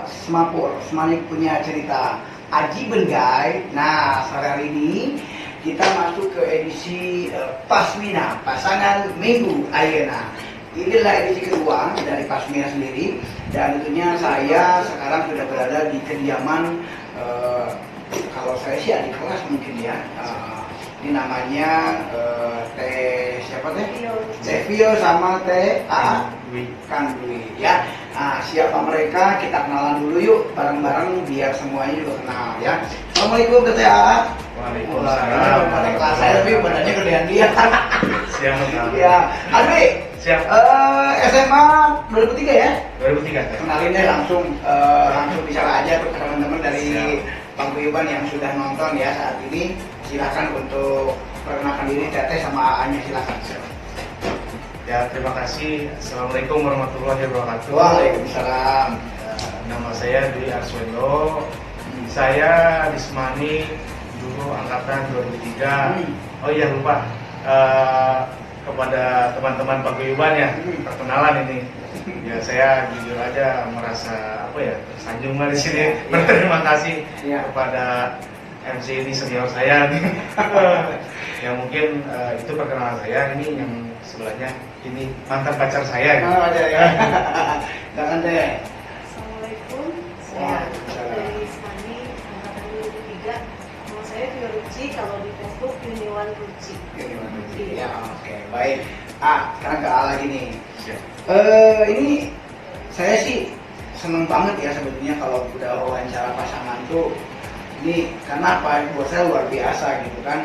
Semapur, Semanik punya cerita Aji Bengai. Nah, sore hari ini kita masuk ke edisi Pasmina, pasangan Minggu Ayeuna. Inilah edisi kedua dari Pasmina sendiri, dan tentunya saya sekarang sudah berada di kediaman kalau saya sih adik kelas mungkin ya. Ini namanya Teh siapa teh? Teh Vio sama Teh Kang Dwi ya. Nah, siapa mereka? Kita kenalan dulu yuk bareng-bareng biar semuanya juga kenal ya. Assalamualaikum Teh A. Waalaikumsalam. Pada kelas saya tapi badannya gedean dia. Siap. Ya, Adwi. Siap. SMA 2003 ya? 2003 Teh. Kenalin deh langsung bicara aja tuh teman-teman dari paguyuban yang sudah nonton ya saat ini. Silakan untuk perkenalkan diri Teteh sama Anya, silakan. Ya, terima kasih. Assalamualaikum warahmatullahi wabarakatuh. Waalaikumsalam. Nama saya Dwi Arswendo. Saya di Semani dulu angkatan 2003. Oh iya lupa. Kepada teman-teman paguyuban ya, perkenalan ini. Ya saya jujur aja merasa tersanjung di sini. Berterima kasih kepada MC ini senior saya nih. Ya mungkin itu perkenalan saya. Ini yang sebelahnya ini mantan pacar saya. Oh, ada ya. Jangan deh. Assalamualaikum. Saya dari Semani angkatan 2003. Nama saya Vio Ruci, kalau di Facebook Yuniwan Ruci. Ya, oke, baik. Sekarang ke A lagi nih. Siap. Ini saya sih seneng banget ya sebetulnya kalau udah wawancara pasangan tuh. Ini karena apa? Buat saya luar biasa gitu kan.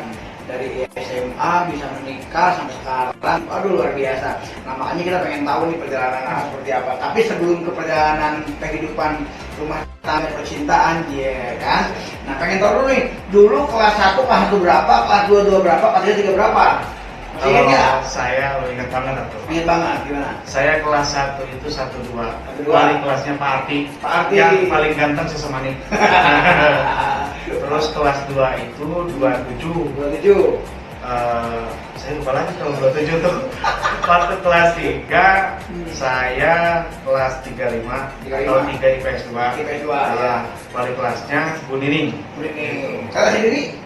Dari SMA bisa menikah sampai sekarang, aduh luar biasa. Nah makanya kita pengen tahu nih perjalanan seperti apa. Tapi sebelum ke perjalanan kehidupan rumah tangga percintaan, ya kan. Nah pengen tahu dulu nih, dulu kelas 1 kelas 1 berapa, kelas 2 berapa, kelas 3 berapa? Masih ingat nggak? Saya ingat banget atau? Ingat banget, gimana? Saya kelas 1 itu 12. 12. Paling kelasnya Pak Arti. Pak Arti. Yang paling ganteng sesemani. Terus kelas 2 itu 27. 27. Saya lupa lagi kalau 27 tuh. Waktu kelas 3 saya kelas 35 atau 3 IPS 2. IPS 2 ya. Wali kelasnya Bu Nining. Kalau sendiri?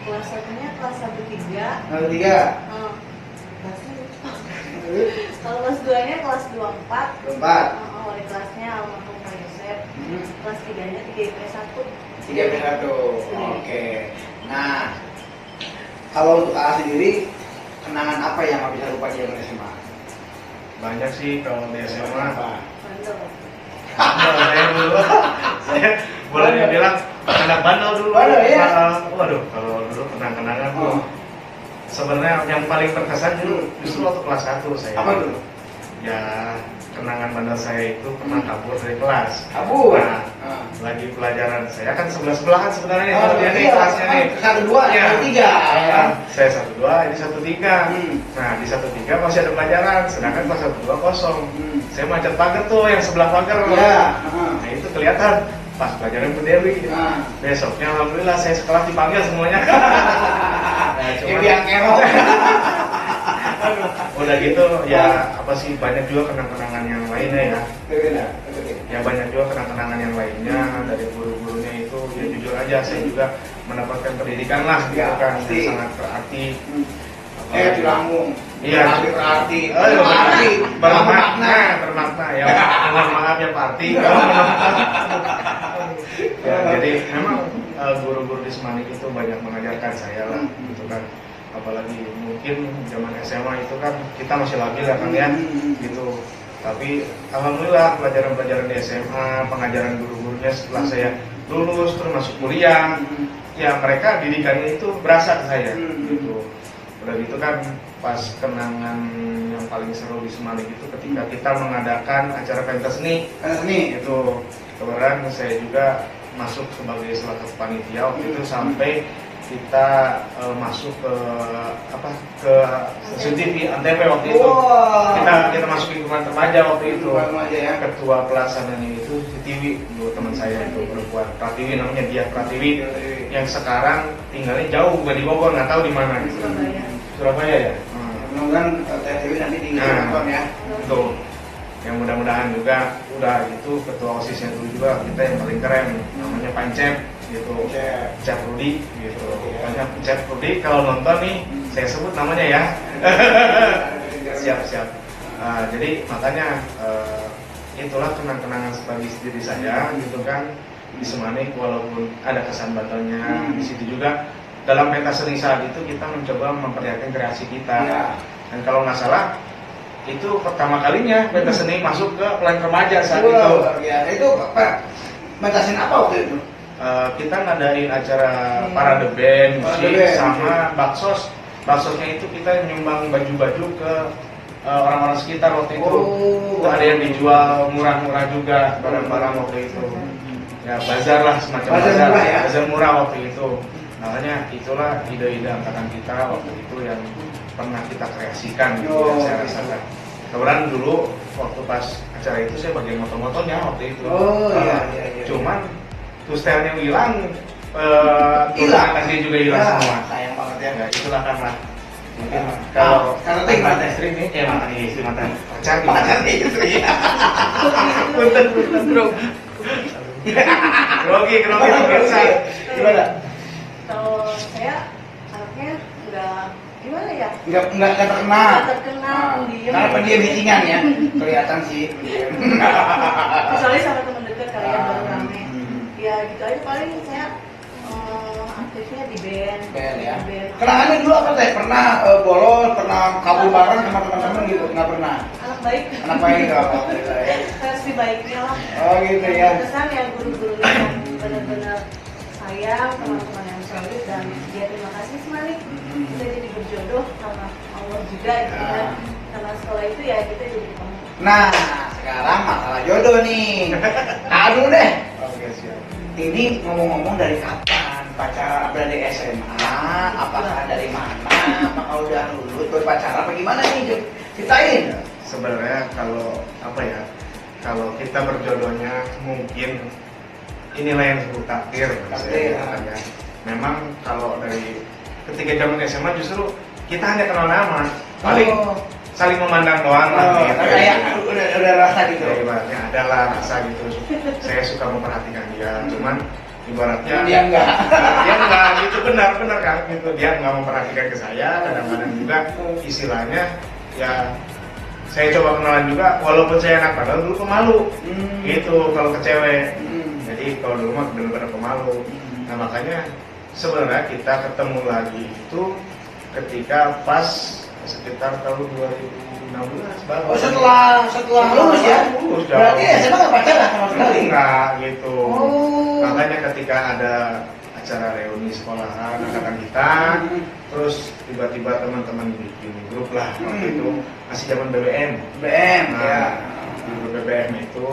Kelas satunya kelas 13. 03. Kalau kelas 2-nya kelas 24. 24. Wali kelasnya almarhum Pak Yosef. Kelas 3-nya 3 IPS 1. 3 IPS 1. Oke. Nah, kalau untuk A sendiri, kenangan apa yang nggak bisa lupa di zaman SMA? Banyak sih kalau di SMA. Apa? Bandel. Saya dulu, saya boleh dibilang anak bandel dulu. Bandel, ya? Waduh, kalau dulu kenang-kenangan tuh sebenarnya yang paling berkesan dulu justru waktu kelas 1 saya. Apa dulu? Ya, kenangan bandel saya itu pernah kabur dari kelas. Kabur? Nah, lagi pelajaran saya kan sebelah-sebelahan sebenarnya kalau dia nih kelasnya nih. 1-2, Ya. 1-3. Saya 1-2, ini 1-3. Nah, di 1-3 masih ada pelajaran, sedangkan kelas 1-2 kosong. Saya macet pagar tuh yang sebelah pagar. Iya. Nah, itu kelihatan pas pelajaran Bu Dewi. Besoknya alhamdulillah saya sekolah dipanggil semuanya. Nah, Ini yang kerok. udah gitu ya apa sih banyak juga kenang-kenangan yang lainnya ya. Ya banyak juga kenang-kenangan yang lainnya dari guru-gurunya itu ya jujur aja saya juga mendapatkan pendidikan lah gitu kan yang sangat berarti. Tulangmu. Iya, berarti. Bermakna ya. Mohon maaf ya Pak Arti. Ya, jadi memang guru-guru di Semani itu banyak mengajarkan saya lah gitu kan. Apalagi mungkin zaman SMA itu kan kita masih labil ya kan ya gitu. Tapi alhamdulillah pelajaran-pelajaran di SMA, pengajaran guru-gurunya setelah saya lulus terus masuk kuliah, ya mereka didikannya itu berasa ke saya gitu. Udah gitu kan pas kenangan yang paling seru di Semani itu ketika kita mengadakan acara pentas seni itu kebetulan saya juga masuk sebagai salah satu panitia waktu itu sampai kita masuk ke stasiun TV Antv waktu itu. Kita masuk lingkungan remaja waktu itu. Ketua pelaksananya itu TV dulu teman saya itu perempuan Pratiwi, namanya Dia Pratiwi, yang sekarang tinggalnya jauh bukan di Bogor, nggak tahu di mana. Surabaya. Surabaya ya. Mudah-mudahan Teh Dewi nanti di nonton ya. Betul. yang mudah-mudahan juga udah itu ketua OSISnya dulu juga kita yang paling keren namanya Pancep gitu, Cep Rudi gitu. Banyak Cep Rudi kalau nonton nih saya sebut namanya ya. Siap. Jadi makanya itulah kenang-kenangan sebagai diri saya gitu kan di Semanik, walaupun ada kesan batonya di situ juga. Dalam pentas seni saat itu kita mencoba memperlihatkan kreasi kita. Dan kalau nggak salah itu pertama kalinya pentas seni masuk ke plan remaja saat itu. Itu apa? Mentasin apa waktu itu? Kita ngadain acara parade band, musik, sama baksos. Baksosnya itu kita nyumbang baju-baju ke orang-orang sekitar waktu itu. Ada yang dijual murah-murah juga barang-barang waktu itu. Ya bazar lah, semacam bazar murah, ya? Bazar murah waktu itu. Makanya itulah ide-ide angkatan kita waktu itu yang pernah kita kreasikan gitu yang saya rasakan. Kemudian dulu waktu pas acara itu saya bagian moto-motonya waktu itu. Iya. Cuman tuh stylenya hilang, nanti juga hilang semua. Sayang banget ya. Ya itulah karena mungkin kalau mantan istri nih, mantan istri, mantan pacar istri. Punten bro. Grogi gimana? Kalau saya anaknya nggak gimana ya? Nggak terkenal. Pendiam. Karena pendiam hitingan ya, kelihatan sih. Kecuali sama teman dekat kali yang baru rame. Ya gitu aja paling saya aktifnya di band. Ya. Kenangannya dulu apa teh? Pernah bolos, pernah kabur bareng sama teman-teman gitu? Nggak pernah. Anak baik. Anak baik alhamdulillah ya. Versi baiknya lah. Oh gitu ya. Kesan yang guru-gurunya yang benar-benar sayang, teman-teman yang solid, dan dia terima kasih Semanik kita jadi berjodoh sama Allah juga gitu kan. Karena sekolah itu ya kita jadi ketemu. Nah sekarang masalah jodoh nih. Aduh deh. Oke siap. Ini ngomong-ngomong dari kapan pacaran? Dari SMA? Apakah dari mana? Apakah udah lulus berpacaran? Apa gimana nih? Ceritain. Sebenarnya kalau apa ya? Kalau kita berjodohnya mungkin inilah yang disebut takdir. Ya. Memang kalau dari ketika zaman SMA justru kita hanya kenal nama, paling saling memandang doang lah. Kayak udah rasa gitu. Ya, ibaratnya adalah rasa gitu. Saya suka memperhatikan dia, cuman ibaratnya dia enggak gitu, benar kan gitu. Dia nggak memperhatikan ke saya, kadang-kadang juga istilahnya ya saya coba kenalan juga, walaupun saya anak padahal dulu pemalu gitu kalau ke cewek. Jadi kalau dulu mah benar-benar pemalu. Nah makanya sebenarnya kita ketemu lagi itu ketika pas sekitar tahun 2016 baru. Oh setelah lulus ya? Lulus. Berarti SMA nggak pacaran sama sekali? Enggak gitu. Makanya ketika ada acara reuni sekolahan angkatan kita, terus tiba-tiba teman-teman bikin grup lah waktu itu masih zaman BBM. Ya. Di grup BBM itu,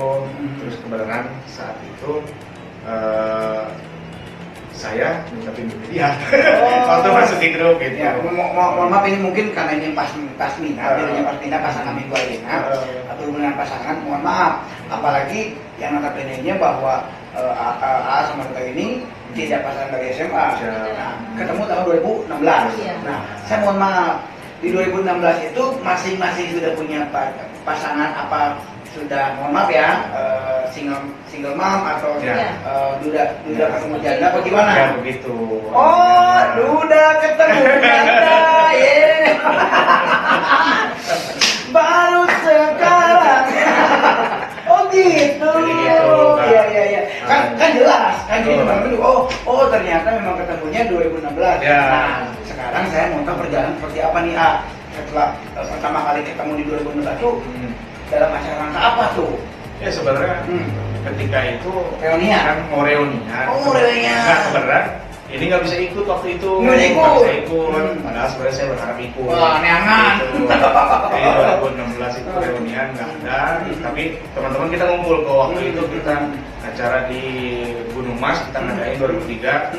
terus kebenaran saat itu saya minta pimpin dia waktu masuk di grup gitu. Ya, mohon maaf ini mungkin karena ini pas Mina, bedanya pas Mina pasangan Minggu Alina atau hubungan pasangan, mohon maaf. Apalagi yang notabene-nya bahwa A sama kita ini tidak pasangan dari SMA. Nah, ketemu tahun 2016. Nah, saya mohon maaf, di 2016 itu masing-masing sudah punya pasangan apa sudah, mohon maaf ya, single mom atau duda ketemu janda apa gimana? Ya begitu. Oh, duda ketemu janda, baru sekarang. Oh gitu. Iya. Kan jelas, kan gini Bang. Oh ternyata memang ketemunya 2016. Ya. Nah, sekarang saya mau tahu perjalanan seperti apa nih setelah pertama kali ketemu di 2016 tuh dalam acara rangka apa tuh? Ya sebenarnya ketika itu reunian kan mau reunian. Oh reunian. Nah kebenaran ini nggak bisa ikut waktu itu. Nggak bisa ikut. Padahal sebenarnya saya berharap ikut. Wah neangan. Jadi 2016 itu reunian nggak ada. Tapi teman-teman kita ngumpul ke waktu itu kita acara di Gunung Mas kita ngadain 2003.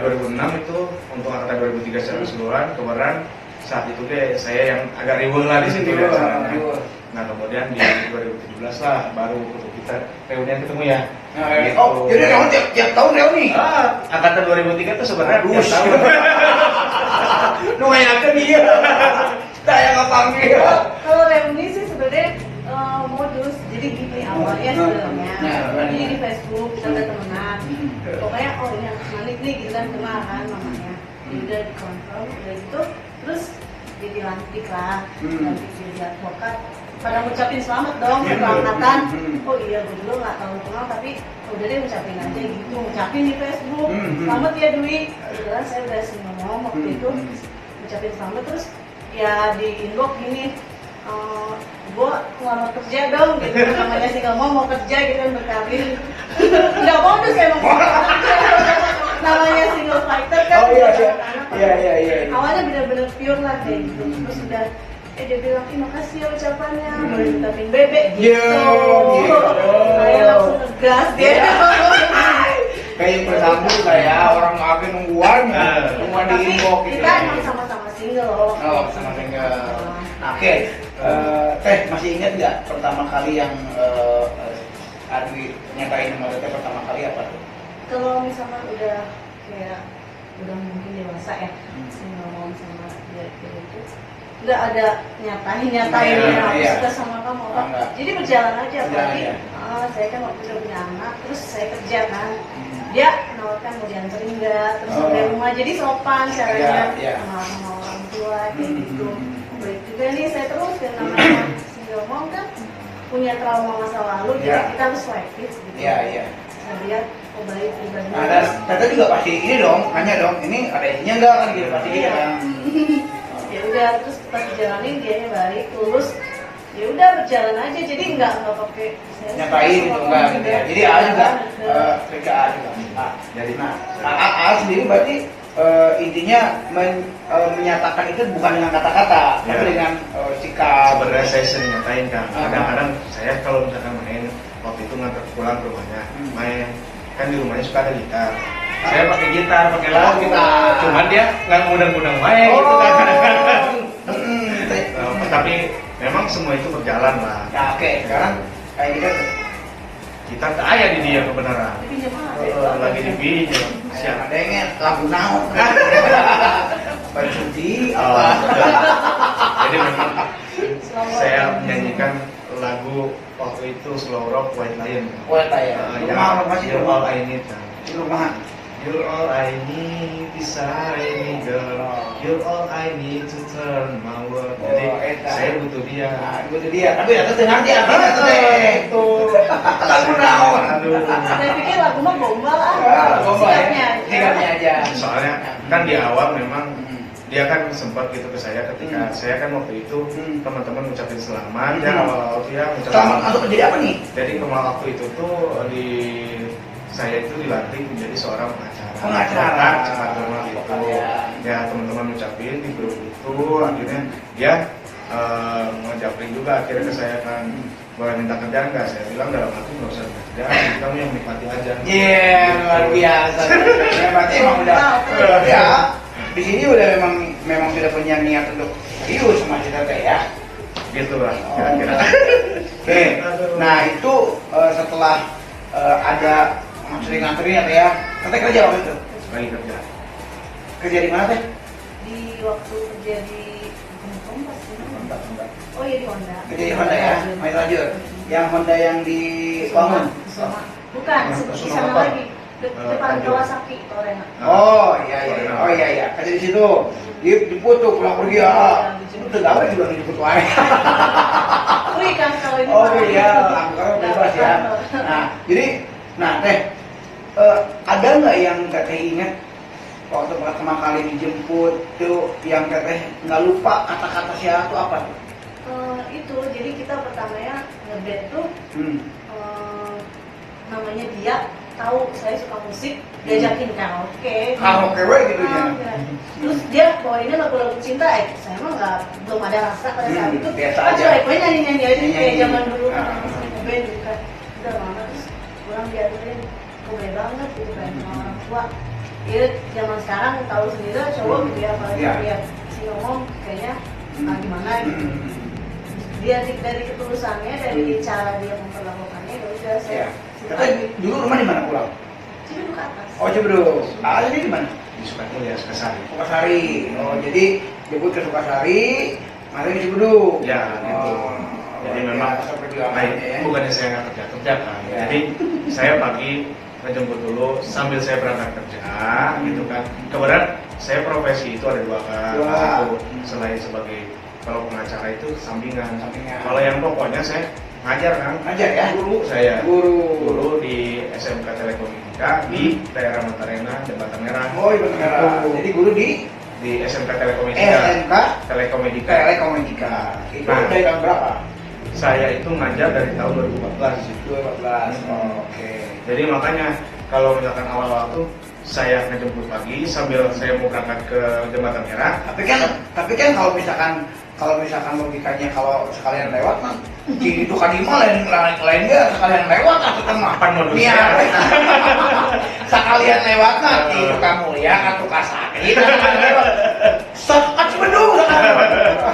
2006 itu untuk angkatan 2003 secara keseluruhan. Kebenaran saat itu deh saya yang agak ribut lah di situ ya. Nah kemudian di 2017 lah baru kita reunian ketemu ya. Gitu. Oh jadi reuni tiap tahun reuni? Angkatan 2003 itu sebenarnya tiap tahun. Nuhayakeun dia. Saya nggak panggil. Kalau reuni sih sebenarnya mau jadi gini awalnya sebenarnya jadi di Facebook kita udah temenan pokoknya oh ini anak Malik nih gitu kan kenal kan namanya udah dikonfirm udah gitu terus dia dilantik lah lantik jadi advokat pada ngucapin selamat dong keberangkatan oh iya gue dulu nggak tahu kenal tapi udah deh ngucapin aja gitu ngucapin di Facebook selamat ya Dwi kebetulan saya udah sih ngomong waktu itu ngucapin selamat terus ya di inbox gini gue ngelamar kerja dong gitu namanya sih nggak mau kerja gitu kan berkarir nggak mau tuh saya mau kerja namanya single fighter kan iya awalnya benar-benar pure lah kayak gitu terus udah dia bilang makasih ya ucapannya boleh vitamin bebek gitu saya langsung ngegas dia kayak bersambung kayak orang agen nungguan di inbox gitu kita emang sama-sama single sama single oke teh masih ingat nggak pertama kali yang Adwi nyatain sama Teteh pertama kali apa tuh? Kalau misalkan udah kayak udah mungkin dewasa ya ngomong sama dia itu nggak ada nyatain aku suka sama kamu apa jadi berjalan aja berarti saya kan waktu itu punya anak terus saya kerja kan dia menawarkan mau dianterin nggak terus sampai rumah jadi sopan caranya sama orang tua kayak gitu baik juga nih saya terus dan namanya single mom kan punya trauma masa lalu jadi kita harus selektif gitu saya lihat baik pribadinya ada Tete juga pasti ini dong nanya dong ini ada isinya nggak kan gitu pasti gitu kan ya udah terus pas jalanin dianya baik tulus ya udah berjalan aja jadi nggak pakai nyatain gitu enggak gitu ya jadi A juga kerja A juga jadi A sendiri berarti intinya menyatakan itu bukan dengan kata-kata tapi dengan sikap sebenarnya saya sering nyatain kan kadang-kadang saya kalau misalkan main waktu itu ngantar pulang ke rumahnya main kan di rumahnya suka ada gitar saya pakai gitar pakai lagu cuman dia nggak ngundang-ngundang main gitu kan kadang-kadang tapi memang semua itu berjalan lah ya oke sekarang kayak gitu kita kaya di dia kebenaran lagi dipinjam siapa dengen lagu naon berjudi apa jadi memang saya menyanyikan lagu waktu itu slow rock White Lion yang masih You're All I Need di rumah You're all I need beside me girl You're all I need to turn my world jadi saya butuh dia tapi datang dengar dia artinya tuh lagu naon saya pikir lagu mah gombal sikapnya aja soalnya kan di awal memang dia kan sempat gitu ke saya ketika saya kan waktu itu teman-teman ngucapin selamat ya awal-awal dia ngucapin selamat untuk menjadi apa nih? Jadi kemarin waktu itu tuh saya itu dilantik menjadi seorang pengacara gitu ya teman-teman ngucapin di grup itu akhirnya dia ngejaprin juga akhirnya ke saya kan boleh minta kerjaan nggak saya bilang dalam hati nggak usah kerja kamu yang menikmati aja luar biasa berarti emang udah ya di sini udah memang sudah punya niat untuk serius sama kita ya gitu lah kira-kira oke nah itu setelah ada sering nganterin ya Tete kerja waktu itu lagi kerja di mana teh di waktu kerja di oh iya di Honda kerja di Honda ya main lanjut yang Honda yang di Bangun bukan di sana lagi depan Kawasaki Torena iya kerja di situ dipoto pulang pergi itu udah gawe juga dipoto aja wih kan kalau ini aku kan bebas ya nah teh ada nggak yang Teteh ingat waktu pertama kali dijemput tuh yang Teteh nggak lupa kata-kata siapa tuh apa tuh? Itu jadi kita pertamanya ngeband tuh namanya dia tahu saya suka musik diajakin karaoke gitu ya terus dia bawainnya lagu-lagu cinta saya emang belum ada rasa pada saat itu biasa aja nyanyi aja kayak zaman dulu ngeband gitu kan udah lama terus pulang diaturin boleh banget gitu kan sama orang tua ya zaman sekarang tahu sendiri cowok gitu ya apalagi dia si ngomong kayaknya gimana gitu dia dari ketulusannya dari cara dia memperlakukannya ya udah saya dulu rumah di mana pulang? Cibeduk atas Cibeduk asli di mana? di Sukasari jadi jemput ke Sukasari mari ke Cibeduk ya gitu Jadi luar memang biasa perjuangannya ya. bukannya saya nggak kerja kan. Ya. Jadi saya pagi ngejemput dulu sambil saya berangkat kerja gitu kan. Kebetulan saya profesi itu ada dua kan. Dua. Itu selain sebagai kalau pengacara itu sampingan. Sampingan. Kalau yang pokoknya saya ngajar kan. Ngajar ya? Guru saya. Guru. Di SMK Telekomunika di daerah Matarena, Jembatan Merah. Oh, Ibu Negara. Itu. Jadi guru di Di SMK Telekomunika. SMK Telekomunika. Telekomunika. Itu Nah. dari tahun berapa? Saya itu ngajar dari tahun 2014 sih. 2014. Oh, oke. Jadi makanya kalau misalkan awal-awal tuh saya ngejemput pagi sambil saya mau berangkat ke Jembatan Merah. Tapi kan kalau misalkan logikanya kalau sekalian lewat mah itu kan lain enggak sekalian lewat atau mah Apa modusnya? Iya. Sekalian lewat mah itu kamu ya atau kasakit sakat bedung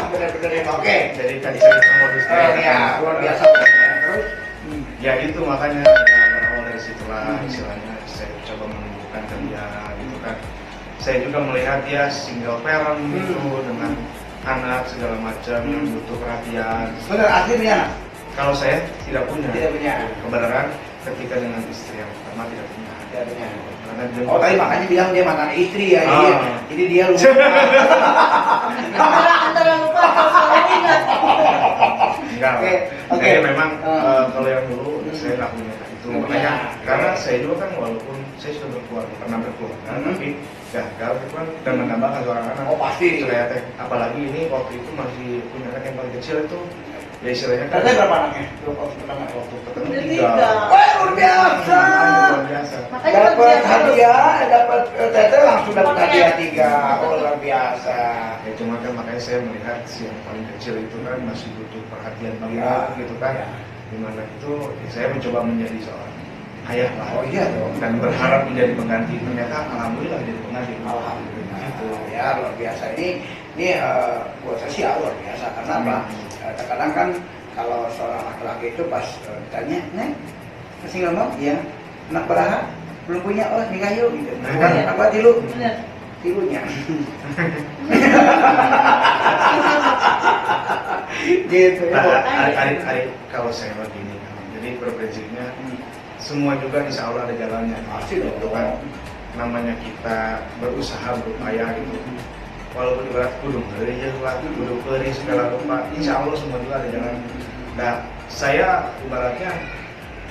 bener-bener ya oke. Jadi tadi cerita modusnya. Iya, luar biasa. Terus Ya itu makanya ya, berawal dari situlah istilahnya saya coba menunjukkan ke dia gitu kan. Saya juga melihat dia single parent gitu dengan anak segala macam yang butuh perhatian. bener asli punya anak? Kalau saya tidak punya. Tidak punya. Kebenaran ketika dengan istri yang pertama tidak punya. Tidak punya. Karena dia Oh tadi makanya bilang dia mantan istri ya, Ah. jadi dia lupa. Antara lupa atau selalu ingat. enggak. Oke, oke. Jadi memang Ah. kalau yang dulu saya nggak punya itu Nggak makanya punya. karena saya juga kan walaupun saya sudah berkeluarga pernah berkeluarga tapi gagal gitu kan dan menambahkan seorang anak. Oh pasti. Saya teh apalagi ini waktu itu masih punya anak yang paling kecil itu ya istilahnya kan Katanya berapa anaknya? Berapa pertama? waktu ketemu Udah 3. tiga. Wah luar biasa. Luar biasa. Makanya Dapat kerja terus. hadiah, dapat teteh langsung dapat Pakai. hadiah 3. Oh luar biasa. Ya cuma kan makanya saya melihat si yang paling kecil itu kan masih butuh perhatian banget Ya. gitu kan. Ya. Dimana itu ya saya mencoba menjadi seorang ayah lah. Oh iya dong. Dan berharap menjadi pengganti. Ternyata alhamdulillah jadi pengganti. Alhamdulillah. Gitu. Ya luar biasa. Ini buat saya sih luar biasa karena apa? Terkadang kan kalau seorang laki-laki itu pas ditanya, Neng, masih ngomong? Iya. Anak beraha? Belum punya? Oh nikah yuk gitu. Iya. Apa tilu? Bener. Tilunya. Gitu. Nah, hari kalau saya begini, jadi berprinsipnya semua juga insya Allah ada jalannya. Pasti dong. Gitu kan. Namanya kita berusaha berupaya gitu. Walaupun ibarat kudu ya lah, kudu beri segala rupa, insya Allah semua juga ada jalan. Nah, saya ibaratnya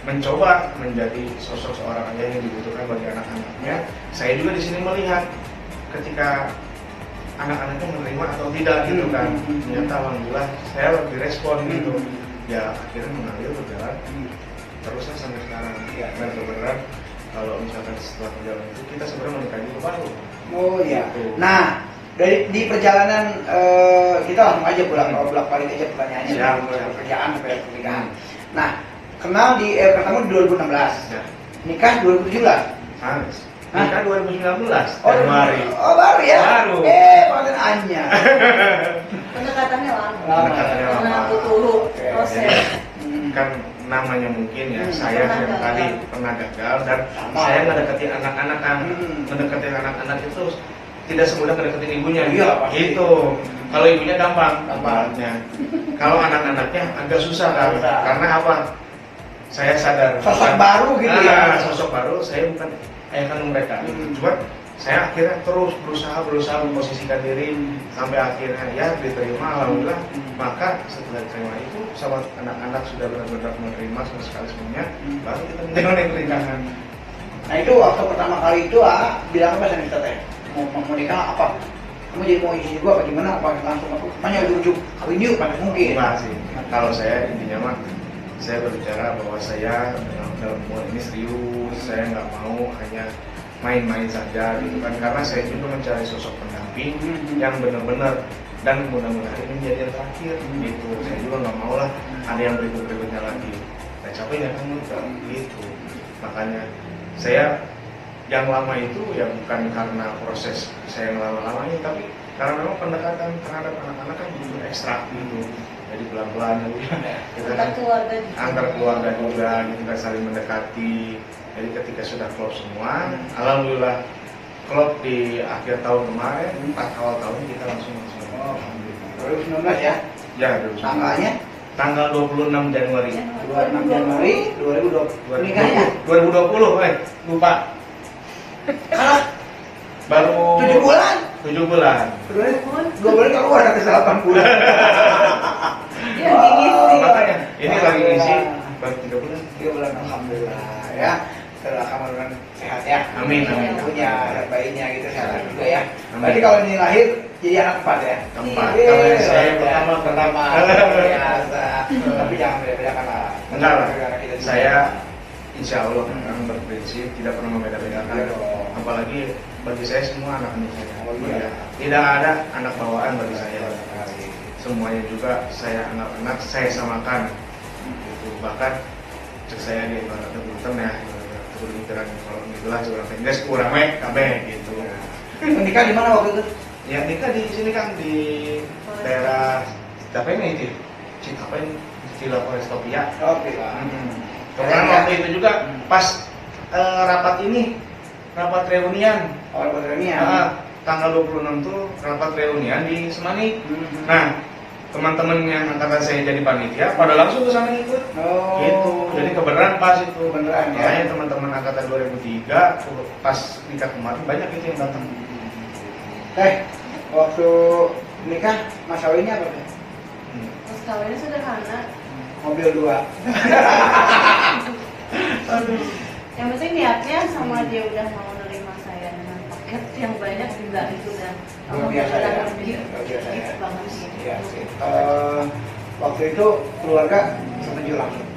mencoba menjadi sosok seorang ayah yang dibutuhkan bagi anak-anaknya. Saya juga di sini melihat ketika anak-anaknya menerima atau tidak gitu kan. Ternyata alhamdulillah saya lebih respon gitu. Ya akhirnya mengalir berjalan terusnya sampai sekarang. Iya. Dan kebenaran kalau misalkan setelah perjalanan itu kita sebenarnya menikah juga baru. Oh iya. Gitu. Nah, di perjalanan kita langsung aja bolak balik aja pertanyaannya Siap, dari mulai siap. pekerjaan sampai pernikahan. Nah, kenal ketemu di 2016, Ya. nikah 2017. Haris. Hah? Nikah 2019 Januari. Oh baru ya? Baru. Paling Anya. Pendekatannya lama. Pendekatannya lama. Karena butuh Oke. proses. Kan namanya mungkin ya saya Pernah yang gagal. kali pernah gagal dan Sama. saya ngedeketin anak-anak kan ngedeketin anak-anak itu tidak semudah ngedeketin ibunya Iya, pasti. gitu kalau ibunya gampang Gampang. kalau anak-anaknya agak susah kan Susah. karena apa saya sadar Sosok baru gitu ya. sosok baru saya bukan ayah kandung mereka cuma saya akhirnya terus berusaha memposisikan diri sampai akhirnya ya diterima alhamdulillah maka setelah diterima itu sama anak-anak sudah benar-benar menerima sama sekali semuanya baru kita menjalani pernikahan. Nah itu waktu pertama kali itu bilang apa sama kita teh? Mau nikah apa? Kamu jadi mau isi gua apa gimana? Apa langsung aku tanya ujung-ujung kawin yuk mana mungkin? Enggak sih kalau saya intinya mah saya berbicara bahwa saya dalam hubungan ini serius saya nggak mau hanya main-main saja gitu kan karena saya juga mencari sosok pendamping yang benar-benar dan mudah-mudahan ini menjadi yang terakhir gitu saya juga nggak mau lah ada yang berikut-berikutnya lagi saya capek ya kan gitu makanya saya yang lama itu ya bukan karena proses saya yang lama-lamanya tapi karena memang pendekatan terhadap anak-anak kan butuh ekstra gitu jadi pelan-pelan kita Antar keluarga juga. antar keluarga juga gitu kan saling mendekati jadi ketika sudah klop semua alhamdulillah klop di akhir tahun kemarin 4 awal tahun kita langsung Oh, 2019 ya? ya dulu Tanggalnya? tanggal 26 Januari 26 Januari 2020 nikahnya 2020, lupa. kalah Baru 7 bulan 7 bulan. 2 bulan keluar dari 8 bulan. Dia gini sih. Makanya ini lagi ngisi baru 3 bulan. 3 bulan alhamdulillah ya. Setelah kamu sehat ya. Amin, amin. Punya bayinya gitu sehat juga ya. Amin. Berarti kalau ini lahir jadi anak 4 ya. Keempat. Iya. Kalau saya pertama biasa. Tapi jangan beda-bedakan lah. Enggak lah. Negara kita juga. Saya insya Allah memang berprinsip tidak pernah membeda-bedakan. Iya dong. Apalagi bagi saya semua anak-anak saya. Oh, iya. Tidak ada anak bawaan bagi saya. Semuanya juga saya anak-anak saya samakan. Gitu. Bahkan cek saya di ibaratnya punten ya. Kebetulan kalau gitulah curang Inggris kurang kabeh gitu. Menikah di mana waktu itu? Ya nikah di sini kan di daerah Citapen itu. Citapen Cila Forestopia. Oke lah. Karena waktu itu juga pas rapat reunian. Awal pandemi ya. Tanggal 26 tuh rapat reunian di Semani. Nah, teman-teman yang angkatan saya jadi panitia pada langsung ke sana ikut. Oh. Gitu. Jadi kebenaran pas itu. Beneran ya. Makanya teman-teman angkatan 2003 pas nikah kemarin banyak itu yang datang. Waktu nikah Mas Awi ini apa tuh? Mas kawinnya sederhana. Mobil 2. Yang penting niatnya sama dia udah mau nerima saya dengan paket yang banyak juga itu dan Luar biasa ya. Luar biasa ya. banget sih. Iya sih. Waktu itu keluarga setuju langsung.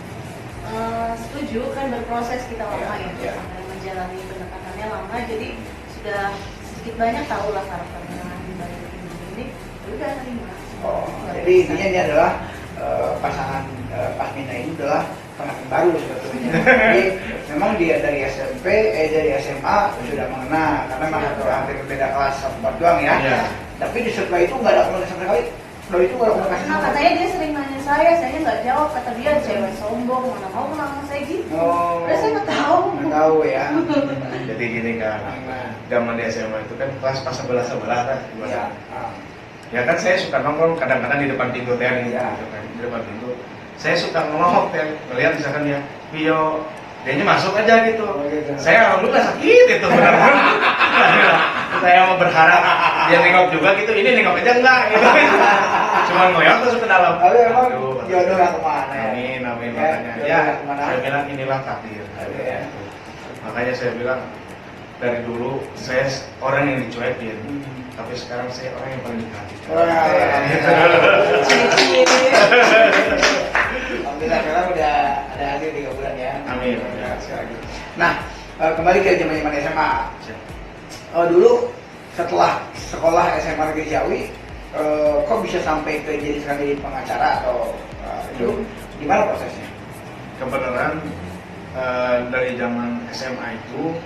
Setuju kan berproses kita lama Iya, ya, iya. sampai menjalani pendekatannya lama jadi sudah sedikit banyak tahu lah karakternya di balik ini udah terima. Oh, jadi intinya ini adalah pasangan Pasmina ini adalah pengantin baru sebetulnya. Jadi memang dia dari SMP, dari SMA sudah mengena karena memang hampir beda kelas 4 doang ya. Iya. Tapi di setelah itu nggak ada komunikasi sama sekali. Kalau itu nggak ada komunikasi Nah sama katanya dia sering nanya saya nggak jawab, kata dia cewek sombong, mana mau kenal sama saya gitu. Oh, Udah saya nggak tahu. nggak tahu ya. Jadi gini kan, zaman di SMA itu kan kelas pas sebelah kan. Iya. Ya kan saya suka nongkrong kadang-kadang di depan pintu teh nih, Iya. gitu kan, di depan pintu. Saya suka ngomong teh, melihat misalkan dia, Bio, dianya masuk aja gitu. Oh, gitu. Saya alhamdulillah sakit itu benar-benar. Saya mau berharap dia nengok juga gitu, ini nengok aja enggak gitu. Cuma ngeliat terus ke dalam. Tapi emang Aduh, jodoh yang kemana ya? Amin, amin Ya, makanya. jodoh Ya, yang kemana? saya bilang inilah takdir. Oke, ya. Makanya saya bilang dari dulu saya orang yang dicuekin, tapi sekarang saya orang yang paling diperhatikan. Alhamdulillah sekarang udah ada hasil 3 bulan ya. Amin. Ya, sekali lagi. Nah, kembali ke zaman SMA. Dulu setelah sekolah SMA Negeri Ciawi, kok bisa sampai ke jadi sekarang jadi pengacara atau itu gimana prosesnya? Kebenaran dari zaman SMA itu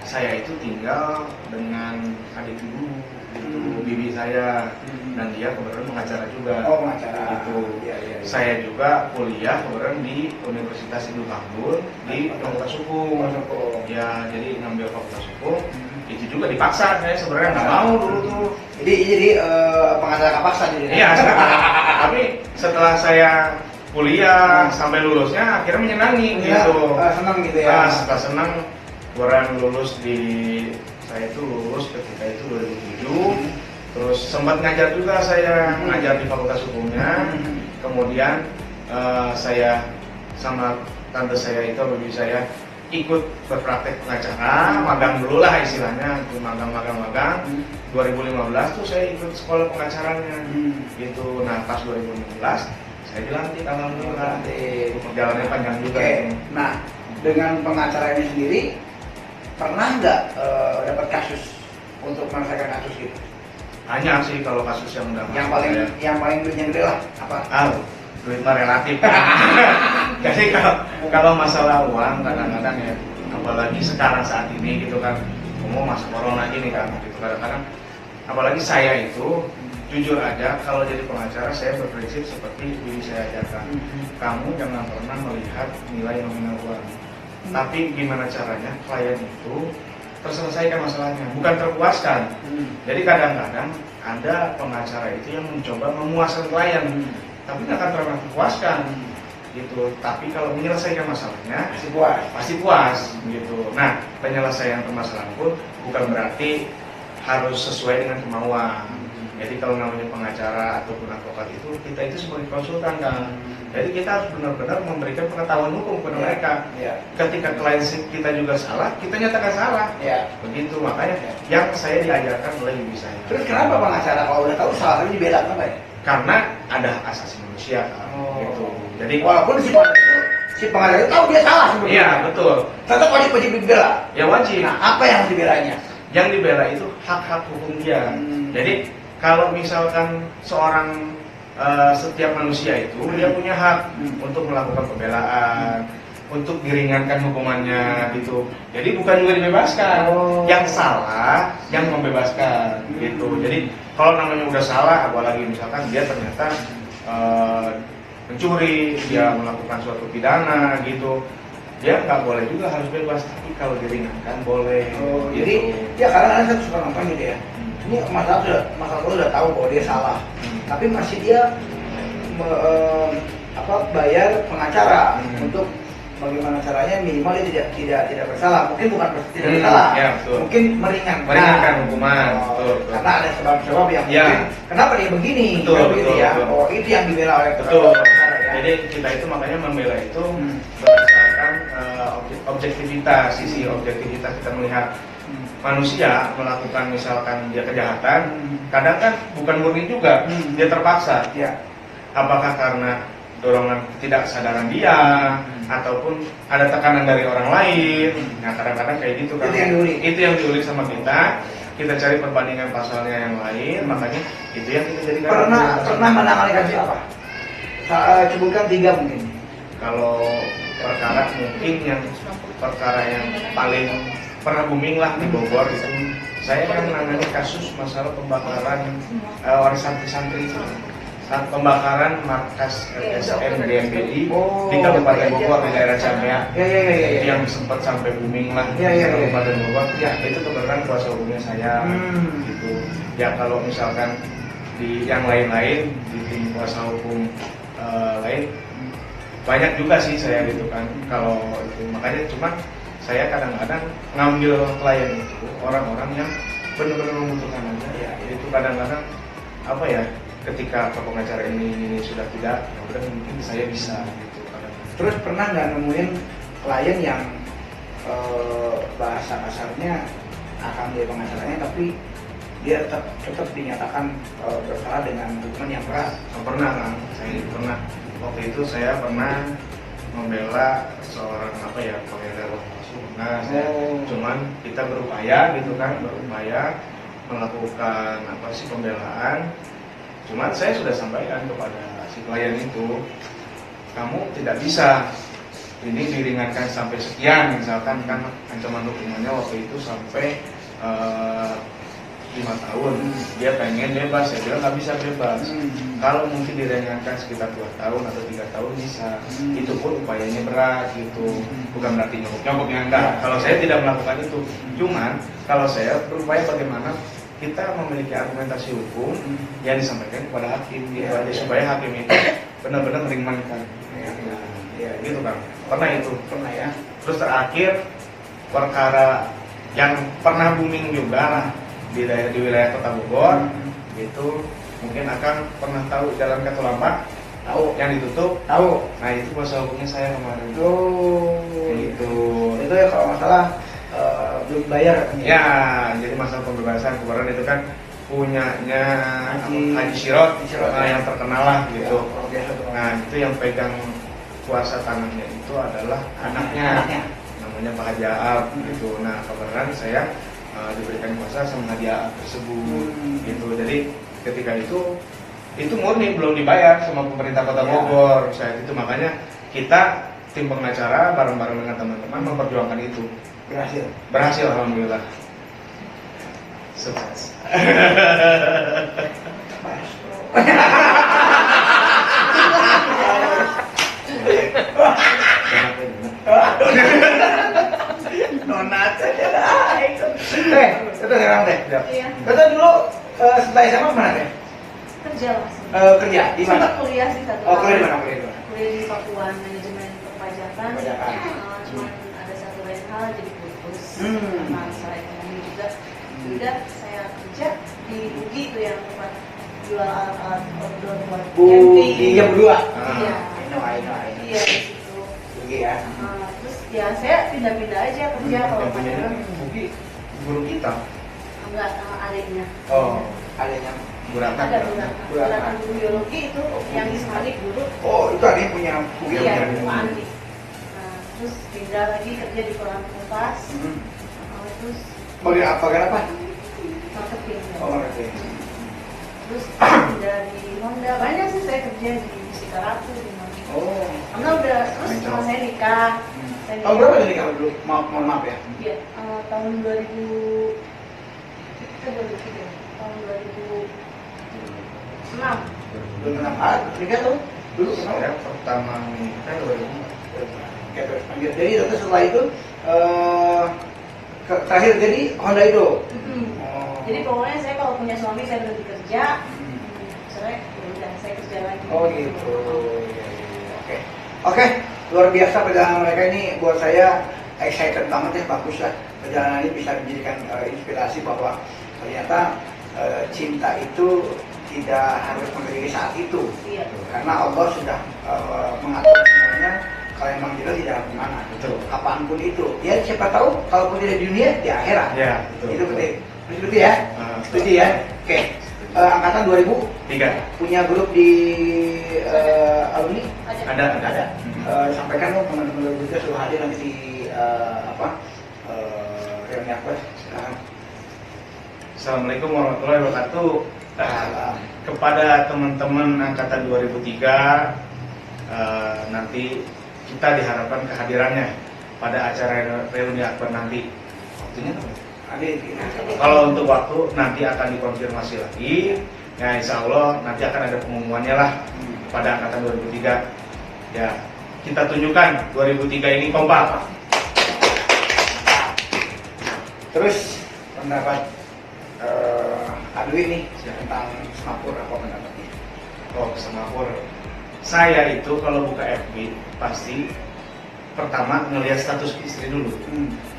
saya itu tinggal dengan adik ibu itu bibi saya dan dia kebetulan pengacara juga. Oh, pengacara. Gitu. Iya, iya, iya. Saya juga kuliah kebetulan di Universitas Induk Anggur di Fakultas Hukum. Ya, jadi ngambil Fakultas Hukum. Itu juga dipaksa saya sebenarnya nggak mau dulu tuh. Jadi pengacara kapaksa jadi. Iya, tapi setelah saya kuliah sampai lulusnya akhirnya menyenangi Iya, gitu. senang gitu ya. Setelah senang, orang lulus saya itu lulus ketika itu 2007. Terus sempat ngajar juga saya ngajar di Fakultas Hukumnya. Kemudian saya sama tante saya itu bibi saya ikut berpraktek pengacara, magang dulu lah istilahnya, itu magang. 2015 tuh saya ikut sekolah pengacaranya gitu. Nah pas 2016 saya dilantik alhamdulillah. Perjalanannya panjang juga. Oke. itu. Nah, dengan pengacara ini sendiri pernah nggak dapat kasus untuk menyelesaikan kasus gitu? Banyak sih kalau kasus yang udah Yang paling duitnya gede lah apa? Duit mah relatif. Jadi kalau masalah uang kadang-kadang ya, apalagi sekarang saat ini gitu kan, masa corona gini kan, gitu kadang-kadang. Apalagi saya itu jujur aja kalau jadi pengacara saya berprinsip seperti diri saya ajarkan. Kamu jangan pernah melihat nilai nominal uang, tapi gimana caranya klien itu terselesaikan masalahnya, bukan terpuaskan. Jadi kadang-kadang ada pengacara itu yang mencoba memuaskan klien. tapi nggak akan pernah terpuaskan gitu. Tapi kalau menyelesaikan masalahnya Masih puas. pasti puas gitu. Nah, penyelesaian permasalahan pun bukan berarti harus sesuai dengan kemauan. Jadi kalau namanya pengacara ataupun advokat kita itu sebagai konsultan kan. Jadi kita harus benar-benar memberikan pengetahuan hukum kepada mereka. Ya. Ketika klien kita juga salah, kita nyatakan salah. Ya. Begitu, makanya yang saya diajarkan oleh ibu saya. Terus kenapa pengacara kalau udah tahu salah tapi dibela kenapa ya? Karena ada hak asasi manusia kan, gitu. Jadi Walaupun si pengacara itu tahu dia salah sebenarnya. iya betul. Tetap wajib dibela. Ya wajib. Nah, apa yang harus dibelanya? Yang dibela itu hak-hak hukum dia. Jadi kalau misalkan seorang setiap manusia itu dia punya hak untuk melakukan pembelaan, untuk diringankan hukumannya gitu. Jadi bukan juga dibebaskan. Yang salah yang membebaskan gitu. Jadi kalau namanya udah salah, apalagi misalkan dia ternyata mencuri, dia melakukan suatu pidana gitu, dia nggak boleh juga harus bebas. Tapi kalau diringankan boleh. Gitu. Jadi ya karena saya suka nonton gitu ya. Ini masalah udah tahu bahwa dia salah, tapi masih dia bayar pengacara untuk bagaimana caranya minimal dia tidak bersalah. Mungkin bukan tidak bersalah, ya, betul. mungkin meringankan hukuman. Betul. Karena ada sebab-sebab yang Ya. mungkin kenapa dia begini, Betul, begitu betul, ya. betul. Oh itu yang dibela oleh Betul. pengacara ya. Jadi kita itu makanya membela itu berdasarkan objektivitas, sisi objektivitas kita melihat manusia melakukan misalkan dia kejahatan, kadang kan bukan murni juga, dia terpaksa. Ya. Apakah karena dorongan ketidaksadaran dia ataupun ada tekanan dari orang lain. Nah, kadang-kadang kayak gitu kan. Itu yang diulik sama kita. Kita cari perbandingan pasalnya yang lain, makanya itu yang kita jadikan. Pernah menangani kasus apa? Sebutkan 3 mungkin. Kalau perkara mungkin yang perkara yang paling pernah booming lah di Bogor itu, saya kan menangani kasus masalah pembakaran orang santri-santri, pembakaran markas LSM DMBI di Kabupaten Bogor di daerah Camea, yang sempat sampai booming lah di Kabupaten Bogor. Itu kebetulan kuasa hukumnya saya gitu. Ya kalau misalkan di yang lain-lain di tim kuasa hukum lain banyak juga sih saya gitu kan. Kalau itu makanya cuma saya kadang-kadang ngambil klien itu orang-orang yang benar-benar membutuhkan aja. Ya, itu kadang-kadang apa ya, ketika pengacara ini sudah tidak, ya udah mungkin saya bisa gitu. Terus pernah nggak nemuin klien yang bahasa kasarnya akan dia pengacaranya tapi dia tetap dinyatakan bersalah dengan hukuman yang keras? Pernah kan, saya pernah. Waktu itu saya pernah membela seorang pengedar uang palsu. Nah, cuman kita berupaya gitu kan, melakukan pembelaan. Cuman saya sudah sampaikan kepada si klien itu, kamu tidak bisa ini diringankan sampai sekian, misalkan kan ancaman hukumannya waktu itu sampai 5 tahun. Dia pengen bebas, saya bilang nggak bisa bebas. Kalau mungkin diringankan sekitar 2 tahun atau 3 tahun bisa. Itu pun upayanya berat gitu. Bukan berarti nyogoknya enggak. Kalau saya tidak melakukan itu, cuman kalau saya berupaya bagaimana kita memiliki argumentasi hukum yang disampaikan kepada hakim gitu aja, supaya hakim itu benar-benar meringankan. Gitu kan. Pernah ya. Terus terakhir perkara yang pernah booming juga lah di wilayah Kota Bogor, itu mungkin akan pernah tahu Jalan Katulampa, tahu yang ditutup, tahu. Nah itu kuasa hukumnya saya kemarin. Itu ya kalau masalah belum bayar katanya. Ya, jadi masalah pembebasan kemarin itu kan punyanya Haji Sirot, yang terkenal lah gitu. Nah itu yang pegang kuasa tanahnya itu adalah anaknya, namanya Pak Haji Aab gitu. Nah kebetulan saya diberikan kuasa sama Haji Aab tersebut gitu. Jadi ketika itu murni belum dibayar sama pemerintah Kota Bogor saat itu. Makanya kita tim pengacara bareng-bareng dengan teman-teman memperjuangkan itu. Berhasil alhamdulillah. Sukses. Nonat saja lah itu sekarang teh. Iya. Kita dulu setelah SMA mana teh? kerja lah. Kerja di mana? Sempat kuliah sih satu Oh, kuliah di tahun. mana? Kuliah di mana? Kuliah di Pakuan Manajemen Perpajakan. Perpajakan. Cuman ada satu lain hal jadi putus Hmm. karena masalah ekonomi juga. Udah saya kerja di Bugi itu yang tempat jual alat-alat outdoor buat Bugi yang berdua. Iya. I know. Iya di situ. Bugi ya. Terus ya saya pindah-pindah aja kerja kalau Yang punya kadang Bugi guru kita. enggak adiknya. Oh, adanya. Guratan. Ada guratan guru biologi itu yang di Semalik dulu. Oh, itu ada yang punya Bugi. Iya, yang punya. Pak Andi. Nah, terus pindah lagi kerja di kolam kompas. Hmm. Terus Bagian apa? Bagian apa? marketing. Oh, ngerti. Terus pindah di Honda. Banyak sih saya kerja di Sikaratu di mana. Oh. Karena udah terus sama saya nikah. Saya Tahun berapa tadi kamu dulu? Mohon maaf ya. Iya, tahun 2000 kita 2003. Tahun 2006. Belum pernah ah, nikah tuh? Dulu Saya kenapa? pertama nikah 2004. Oke, terus lanjut. Jadi terus setelah itu terakhir jadi Honda itu. Oh. Jadi pokoknya saya kalau punya suami saya berhenti kerja, Hmm. saya ya udah saya kerja lagi. Oh gitu. Iya. Oke. Oke, luar biasa perjalanan mereka ini buat saya excited banget ya, bagus lah. Perjalanan ini bisa menjadikan inspirasi bahwa ternyata cinta itu tidak harus memiliki saat itu. Iya. Karena Allah sudah mengatur semuanya. Kalau emang kita tidak kemana, Betul. kapanpun itu. Ya siapa tahu, kalaupun tidak di dunia, di akhirat. Ya, betul. Itu penting. Setuju ya? Setuju ya? Oke. Angkatan 2003 punya grup di alumni? Ada. Sampaikan dong teman-teman juga suruh hadir nanti di reuni akbar. Silakan. Assalamualaikum warahmatullahi wabarakatuh. Salam. Kepada teman-teman angkatan 2003, nanti kita diharapkan kehadirannya pada acara reuni akbar nanti. Waktunya apa? Hadir. Kalau untuk waktu nanti akan dikonfirmasi lagi. Ya insya Allah nanti akan ada pengumumannya lah pada angkatan 2003. Ya kita tunjukkan 2003 ini kompak. Terus pendapat Adwi nih tentang Semapur, apa pendapatnya? Oh, Semapur. Saya itu kalau buka FB pasti pertama ngelihat status istri dulu.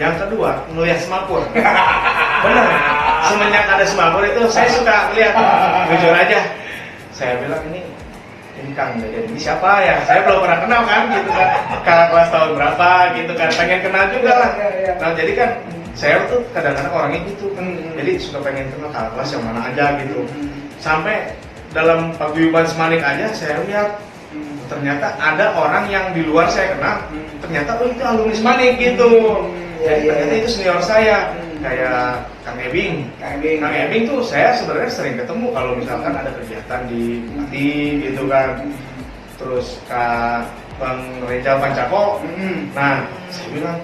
Yang kedua ngelihat Semapur. Benar. Semenjak ada Semapur itu saya suka lihat. Jujur aja. Saya bilang ini Kang Deden ini siapa ya? Saya belum pernah kenal kan gitu kan. Kakak kelas tahun berapa gitu kan. Pengen kenal juga lah. Nah, jadi kan saya tuh kadang-kadang orangnya gitu kan. Jadi suka pengen kenal kakak kelas yang mana aja gitu. Sampai dalam paguyuban Semanik aja saya lihat ternyata ada orang yang di luar saya kenal, ternyata oh itu alumni Semanik gitu. Jadi ternyata itu senior saya, kayak Kang Ebing. Kang Ebing tuh saya sebenarnya sering ketemu kalau misalkan ada kegiatan di Mati gitu kan. Terus Kak Bang Reza Pancako. Nah, saya bilang,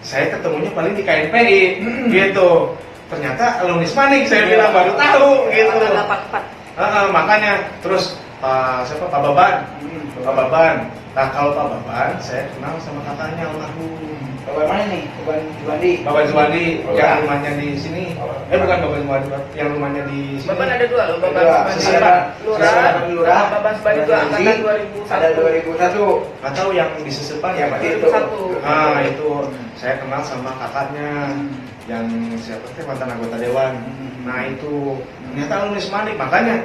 saya ketemunya paling di KNPI gitu. Ternyata alumni Semanik, saya bilang baru tahu gitu. Makanya terus siapa Pak Baban. Pak Baban. Nah kalau Pak Baban saya kenal sama kakaknya almarhum. Bapak mana nih? Bapak Juwandi. Bapak Juwandi yang rumahnya di sini. Bukan Bapak Juwandi, yang rumahnya di sini. Bapak ada dua loh, Bapak Lurah. Bapak Subandi itu angkatan 2001. Ada 2001. Atau yang di Sesepan Ya, Pak? itu. 2001. Ah itu saya kenal sama kakaknya yang siapa sih mantan anggota dewan. Nah itu ternyata alumni Semanik, makanya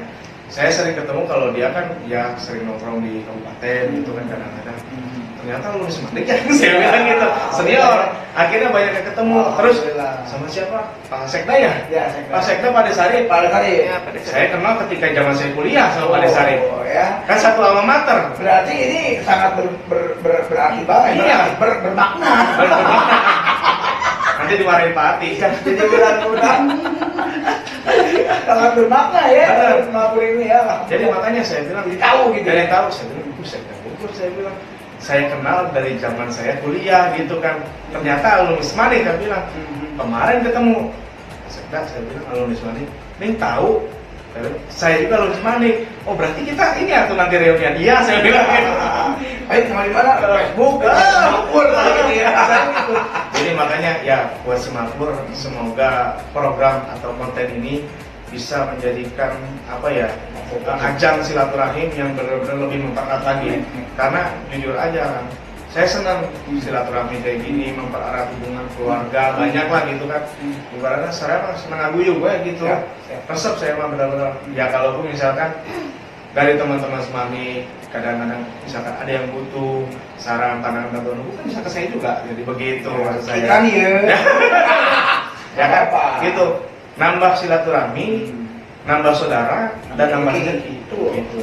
saya sering ketemu kalau dia kan ya sering nongkrong di kabupaten gitu kan kadang-kadang. Ternyata alumni Semanik ya, saya bilang gitu, senior. Akhirnya banyak yang ketemu. Terus sama siapa? Pak Sekda ya? Ya, Sekda. Pak Sekda Pak Desari. Pak Desari. Ya, Pak Desari. Saya kenal ketika zaman saya kuliah sama Pak Desari. Oh ya. Kan satu alma mater. Berarti ini sangat berarti banget. Iya. Bermakna. Nanti dimarahin Pak Ati. Jadi bulan-bulan sangat bermakna ya. Semapur ini ya. Jadi makanya saya bilang Jadi tahu gitu. Dari tahu saya bilang, Sekda Bogor saya bilang. Saya kenal dari zaman saya kuliah gitu kan. Ternyata alumni Semanik kan bilang. Kemarin ketemu Sekda, saya bilang alumni Semanik. Nih tahu. Saya juga alumni Semanik. Oh berarti kita ini atau nanti reunian? Iya saya bilang gitu. Baik, sama di mana? Facebook. Semapur gitu ya. Jadi makanya ya buat Semapur semoga program atau konten ini bisa menjadikan apa ya, ajang silaturahim yang benar-benar lebih mempererat lagi. Karena jujur aja kan, saya senang silaturahmi kayak gini, mempererat hubungan keluarga, banyak lah gitu kan. Ibaratnya saya mah senang aguyuh gue gitu. Resep saya mah benar-benar. Ya kalaupun misalkan dari teman-teman semani, kadang-kadang misalkan ada yang butuh saran, pandangan atau kan bisa ke saya juga. Jadi begitu maksud saya. Kita nih ya. Ya kan, Apa? gitu. Nambah silaturahmi, nambah saudara, dan nambah rezeki. Gitu.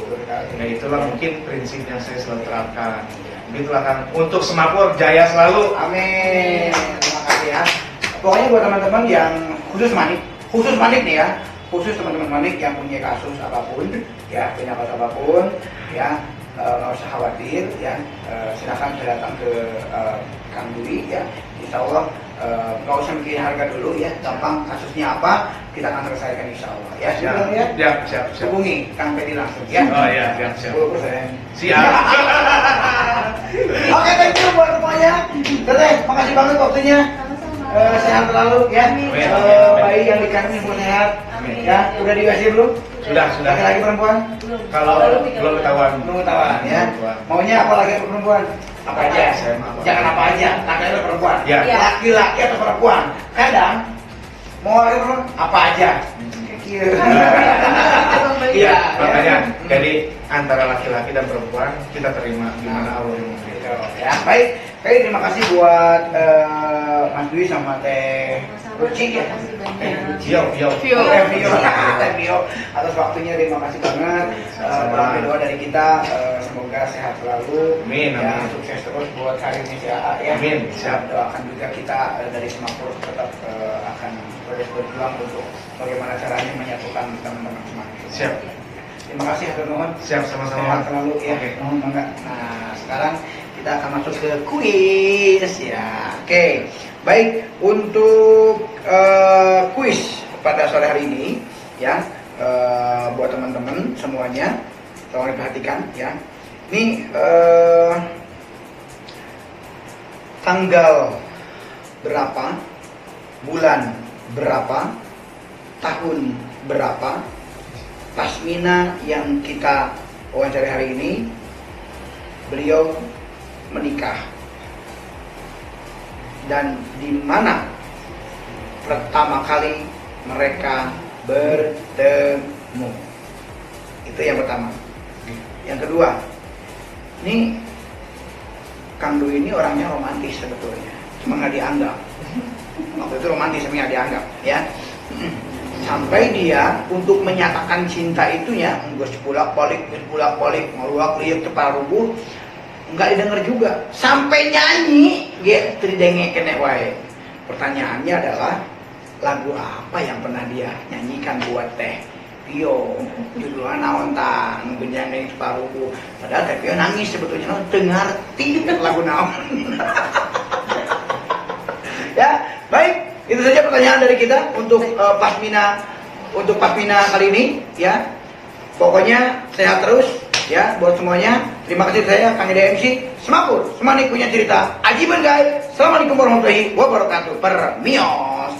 Nah itulah mungkin prinsip yang saya selalu terapkan. Begitulah kan. Untuk semakmur jaya selalu. Amin. Terima kasih ya. Pokoknya buat teman-teman yang khusus manik nih ya, khusus teman-teman manik yang punya kasus apapun, ya punya kasus apapun, ya nggak usah khawatir, ya silakan datang ke Kang Dwi ya. Insya Allah nggak usah mikirin harga dulu ya, gampang kasusnya apa kita akan selesaikan insya Allah ya. Sebelum ya, Siap. hubungi Kang Pedi langsung ya. Oh iya, siap. 10%. Siap. Oke, thank you buat semuanya. Teteh, makasih banget waktunya. Sama-sama. Sehat selalu ya. Amin. Bayi yang dikandung semua sehat. Amin. Ya, udah dikasih belum? Sudah. Laki-laki perempuan? Belum. Kalau Baru belum ketahuan. Belum ketahuan ya. Belum ketahuan. Maunya apa laki atau perempuan? Apa aja? Saya mau apa. Jangan apa aja, laki atau perempuan. Ya. Ya. Laki-laki atau perempuan. Kadang mau laki atau perempuan apa aja. Iya, makanya jadi antara laki-laki dan perempuan kita terima gimana Allah yang memberikan. Ya, baik. Baik, terima kasih buat Mas Dwi sama Teh Ruci ya. Terima kasih banyak. Vio. Teh Vio atas waktunya, terima kasih banget. Sama-sama. Doa dari kita semoga sehat selalu. Amin, Ya, amin. sukses terus buat karirnya si AA ya. Amin, siap. Doakan juga kita dari Semakmur tetap akan terus berjuang untuk bagaimana caranya menyatukan teman-teman Semakmur. Siap. Terima kasih hatur nuhun. Siap, Sehat sama-sama. selalu ya. Oke. Nuhun bangga. Nah, sekarang kita akan masuk ke kuis ya. Oke. Baik, untuk kuis pada sore hari ini ya, buat teman-teman semuanya tolong diperhatikan ya. Ini tanggal berapa, bulan berapa, tahun berapa Pasmina yang kita wawancara hari ini beliau menikah, dan di mana pertama kali mereka bertemu. Itu yang pertama. Yang kedua, ini Kang Dwi ini orangnya romantis sebetulnya, cuma nggak dianggap. Waktu itu romantis tapi nggak dianggap ya. Sampai dia untuk menyatakan cinta itunya gus pulak-balik ngeluak liuk kepala rubuh, nggak didengar juga. Sampai nyanyi dia tridenge kene wae. Pertanyaannya adalah lagu apa yang pernah dia nyanyikan buat Teh Vio? Judulnya naon tang benjang kepala rubuh. Padahal Teh Vio nangis sebetulnya, dengar tidak lagu naon. Ya, baik. Itu saja pertanyaan dari kita untuk Pasmina kali ini ya. Pokoknya sehat terus ya buat semuanya. Terima kasih, saya Kang Ide MC Semakmur. Semani punya cerita ajiban guys. Assalamualaikum warahmatullahi wabarakatuh. Permios.